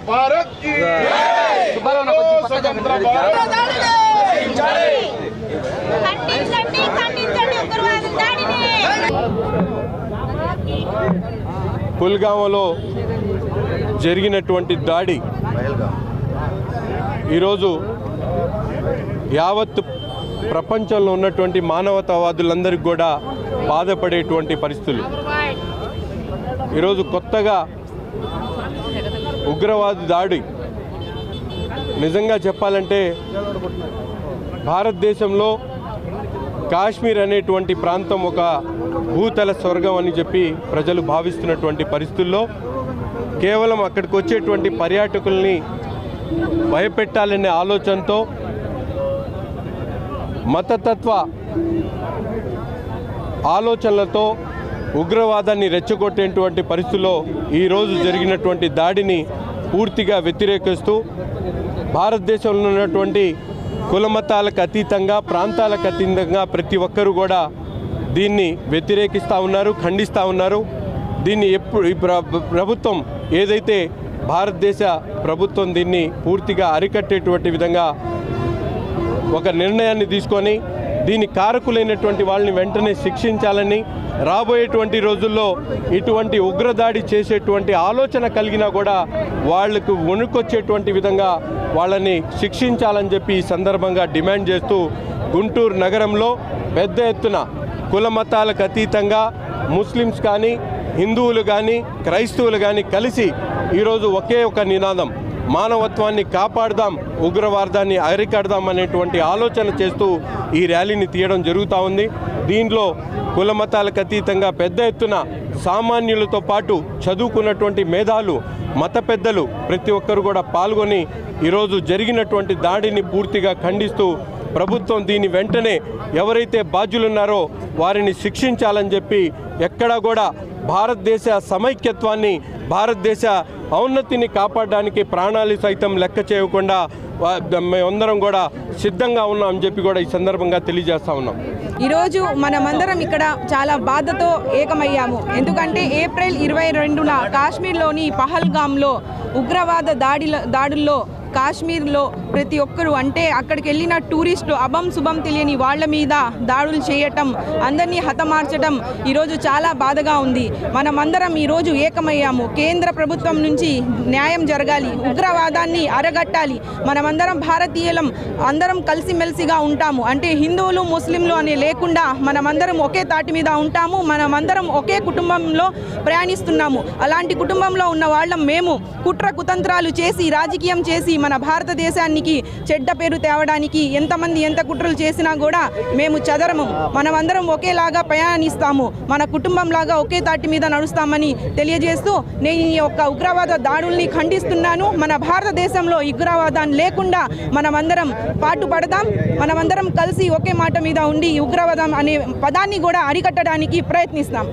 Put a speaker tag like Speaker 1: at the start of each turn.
Speaker 1: भारत की स्वतंत्र
Speaker 2: పుల్గామలో జరిగినటువంటి దాడి ఈరోజు యావత్ ప్రపంచంలో ఉన్నటువంటి మానవతావాదులందరికీ కూడా బాధపడేటువంటి పరిస్థితులు. ఈరోజు కొత్తగా ఉగ్రవాద దాడి నిజంగా చెప్పాలంటే భారతదేశంలో కాశ్మీర్ అనేటువంటి ప్రాంతం ఒక భూతల స్వర్గం అని చెప్పి ప్రజలు భావిస్తున్నటువంటి పరిస్థితుల్లో కేవలం అక్కడికి వచ్చేటువంటి పర్యాటకుల్ని భయపెట్టాలనే ఆలోచనతో మతతత్వ ఆలోచనలతో ఉగ్రవాదాన్ని రెచ్చగొట్టేటువంటి పరిస్థితుల్లో ఈరోజు జరిగినటువంటి దాడిని పూర్తిగా వ్యతిరేకిస్తూ భారతదేశంలో ఉన్నటువంటి కులమతాలకు అతీతంగా ప్రాంతాలకు అతీతంగా ప్రతి ఒక్కరూ కూడా దీన్ని వ్యతిరేకిస్తూ ఉన్నారు, ఖండిస్తూ ఉన్నారు. దీన్ని ఈ ప్రభుత్వం ఏదైతే భారతదేశ ప్రభుత్వం దీన్ని పూర్తిగా అరికట్టేటువంటి విధంగా ఒక నిర్ణయాన్ని తీసుకొని దీని కారకులైనటువంటి వాళ్ళని వెంటనే శిక్షించాలని, రాబోయేటువంటి రోజుల్లో ఇటువంటి ఉగ్రదాడి చేసేటువంటి ఆలోచన కలిగినా కూడా వాళ్లకు వణుకొచ్చేటువంటి విధంగా వాళ్ళని శిక్షించాలని చెప్పి ఈ సందర్భంగా డిమాండ్ చేస్తూ గుంటూరు నగరంలో పెద్ద ఎత్తున కుల మతాలకు అతీతంగా ముస్లిమ్స్ కానీ హిందువులు కానీ క్రైస్తవులు కానీ కలిసి ఈరోజు ఒకే ఒక నినాదం, మానవత్వాన్ని కాపాడదాం, ఉగ్రవాదాన్ని అరికడదాం అనేటువంటి ఆలోచన చేస్తూ ఈ ర్యాలీని తీయడం జరుగుతూ ఉంది. దీనిలో కుల మతాలకు అతీతంగా పెద్ద ఎత్తున సామాన్యులతో పాటు చదువుకున్నటువంటి మేధావులు, మత పెద్దలు ప్రతి ఒక్కరు కూడా పాల్గొని ఈరోజు జరిగినటువంటి దాడిని పూర్తిగా ఖండిస్తూ ప్రభుత్వం దీని వెంటనే ఎవరైతే బాధ్యులున్నారో వారిని శిక్షించాలని చెప్పి ఎక్కడా కూడా భారతదేశ సమైక్యత్వాన్ని, భారతదేశ ఔన్నతిని కాపాడడానికి ప్రాణాలు సైతం లెక్క చేయకుండా మేమందరం కూడా సిద్ధంగా ఉన్నామని చెప్పి కూడా ఈ సందర్భంగా తెలియజేస్తా ఉన్నాం.
Speaker 3: ఈరోజు మనమందరం ఇక్కడ చాలా బాధతో ఏకమయ్యాము. ఎందుకంటే ఏప్రిల్ 22న కాశ్మీర్లోని పహల్గామ్లో ఉగ్రవాద దాడుల్లో కాశ్మీర్లో ప్రతి ఒక్కరు అంటే అక్కడికి వెళ్ళిన టూరిస్టులు అభం శుభం తెలియని వాళ్ళ మీద దాడులు చేయటం, అందరినీ హతమార్చడం ఈరోజు చాలా బాధగా ఉంది. మనమందరం ఈరోజు ఏకమయ్యాము. కేంద్ర ప్రభుత్వం నుంచి న్యాయం జరగాలి, ఉగ్రవాదాన్ని అరగట్టాలి. మనమందరం భారతీయులం, అందరం కలిసిమెలిసిగా ఉంటాము. అంటే హిందువులు ముస్లింలు అని లేకుండా మనమందరం ఒకే తాటి మీద ఉంటాము. మనమందరం ఒకే కుటుంబంలో ప్రయాణిస్తున్నాము. అలాంటి కుటుంబంలో ఉన్న వాళ్ళం మేము. కుట్ర కుతంత్రాలు చేసి రాజకీయం చేసి మన భారతదేశానికి చెడ్డ పేరు తేవడానికి ఎంతమంది ఎంత కుట్రలు చేసినా కూడా మేము చదరము. మనమందరం ఒకేలాగా ప్రయాణిస్తాము, మన కుటుంబంలాగా ఒకే తాటి మీద నడుస్తామని తెలియజేస్తూ నేను ఈ యొక్క ఉగ్రవాద దాడుల్ని ఖండిస్తున్నాను. మన భారతదేశంలో ఉగ్రవాదాన్ని లేకుండా మనమందరం పాటుపడదాం. మనమందరం కలిసి ఒకే మాట మీద ఉండి ఉగ్రవాదం అనే పదాన్ని కూడా అరికట్టడానికి ప్రయత్నిస్తాం.